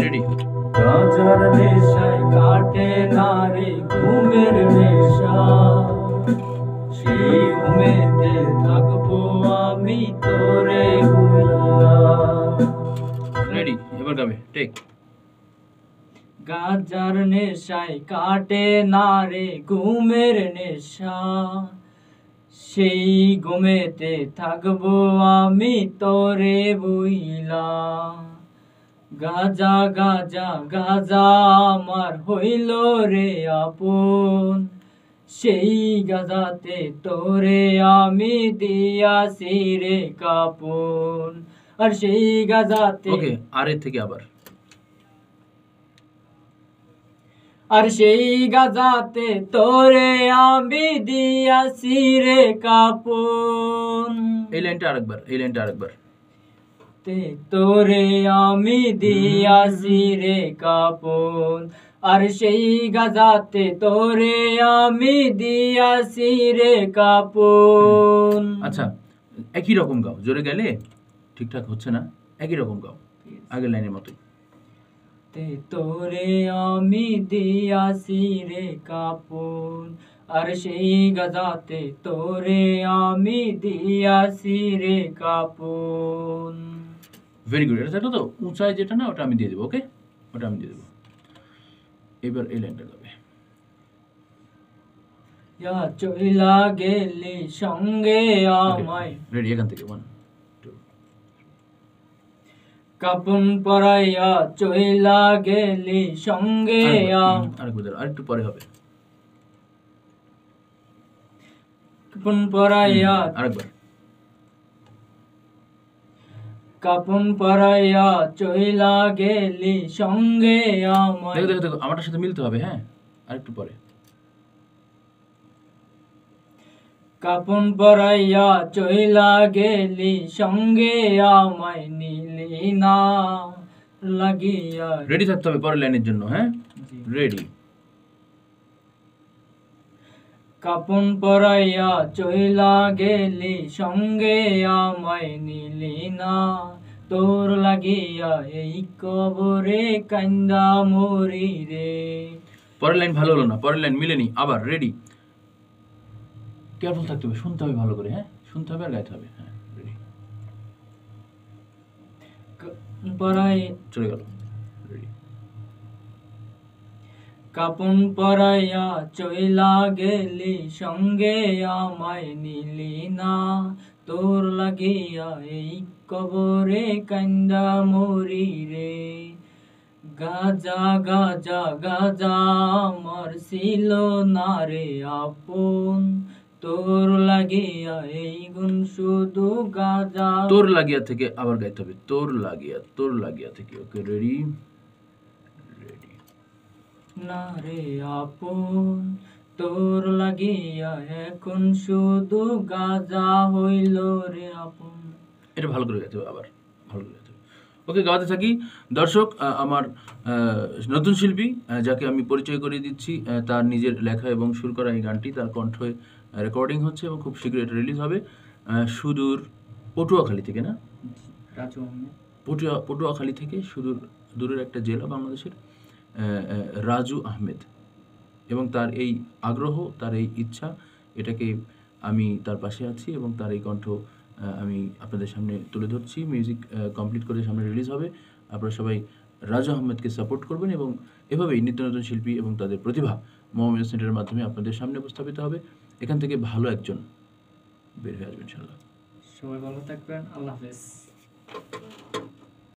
Ready. গাজার নেশায় কাটে না রে ঘুমের নেশা, সেই ঘুমেতে থাকবো আমি তোরে ভুলা। রেডি, এবার গাবে, টেক। গাজার নেশায় কাটে না রে ঘুমের নেশা, সেই ঘুমেতে থাকবো আমি তোরে ভুইলা। গাজা গাজা গাজা আমার হইল রে আপন, সেই গাজাতে তোরে আমি দিয়াছি রে কাপন। আর সেই গাজাতে ওকে, আর এর থেকে আবার। আর সেই গাজাতে তোরে আমি দিয়াছি রে কাপন। এই লাইনটা আরেকবার, এই লাইনটা আরেকবার। তোরে আমি দিয়াছি রে কাপন, আর সেই গাজাতে তোরে আমি দিয়াছি রে কাপন। আচ্ছা, একই রকম গাও, জোরে গেলে ঠিকঠাক হচ্ছে না, একই রকম গাও আগের লাইনের মতোই। তোরে আমি দিয়াছি রে কাপন, আর সেই গাজাতে তোরে আমি দিয়াছি রে কাপন। Very good. এটা থাকলো তো উঁচায় যেটা না, ওটা আমি দিয়ে দেবো। ওকে, ওটা আমি দিয়ে দেবো। এবার এই লাইনটা গাবে। চইলা গেলি সঙ্গে আমায়। রেডি, এখান থেকে 1 2। কাপন পরাইয়া চইলা গেলি সঙ্গে আরেকটু পরে হবে। কাপন পরাইয়া আরেকবার। কাপন পরাইয়া চইলা গেলি সঙ্গে আমায়। দেখো দেখো দেখো, আমারটার সাথে মিলতে হবে। হ্যাঁ, আরেকটু পরে। কাপন পরাইয়া চইলা গেলি সঙ্গে আমায় নিলি না লাগিয়া। রেডি থাকতে হবে পরের লাইনের জন্য। হ্যাঁ, রেডি। কাপন পরাইয়া চইলা গেলি সঙ্গে আমায় নিলি না, তোর লাগিয়া এই কবরে কান্দা মরি রে। পরের লাইন ভালো হলো না, পরের লাইন মিলেনি। আবার রেডি, কেয়ারফুল থাকতে হবে, শুনতে হবে ভালো করে। হ্যাঁ, শুনতে হবে আর গাইতে হবে। হ্যাঁ, রেডি। পরাই চলে গেল। রেডি। কাপন পরাইয়া চইলা গেলি সঙ্গে আমায় নিলি না, তোর লাগিয়া এই কবরে কান্দা মরি রে। গাজা গাজা গাজা আমার ছিল না রে আপন, তোর লাগিয়া এই গুণ শুধু গাজা। তোর লাগিয়া থেকে আবার গাইতে হবে। তোর লাগিয়া থেকে। ওকে, রেডি রেডি। না রে আপন, তোর লাগিয়া এখন শুধু গাজা হইল রে আপন। এটা ভালো করে গাইতে হবে, আবার ভালো করে গাইতে হবে। ওকে, গাওয়াতে থাকি। দর্শক, আমার নতুন শিল্পী যাকে আমি পরিচয় করিয়ে দিচ্ছি, তার নিজের লেখা এবং সুর করা এই গানটি তার কণ্ঠে রেকর্ডিং হচ্ছে এবং খুব শীঘ্রই এটা রিলিজ হবে। সুদূর পটুয়াখালী থেকে, না রাজু আহমেদ, পটুয়াখালী থেকে, সুদূর দূরের একটা জেলা বাংলাদেশের, রাজু আহমেদ। এবং তার এই আগ্রহ, তার এই ইচ্ছা, এটাকে আমি তার পাশে আছি এবং তার এই কণ্ঠ আমি আপনাদের সামনে তুলে ধরছি। মিউজিক কমপ্লিট করে সামনে রিলিজ হবে। আপনারা সবাই রাজু আহমেদকে সাপোর্ট করবেন এবং এভাবেই নিত্য নতুন শিল্পী এবং তাদের প্রতিভা মোহাম্মদ সেন্টারের মাধ্যমে আপনাদের সামনে উপস্থাপিত হবে। এখান থেকে ভালো একজন বের হয়ে আসবেন ইনশাআল্লাহ। সবাই ভালো থাকবেন। আল্লাহ হাফেজ।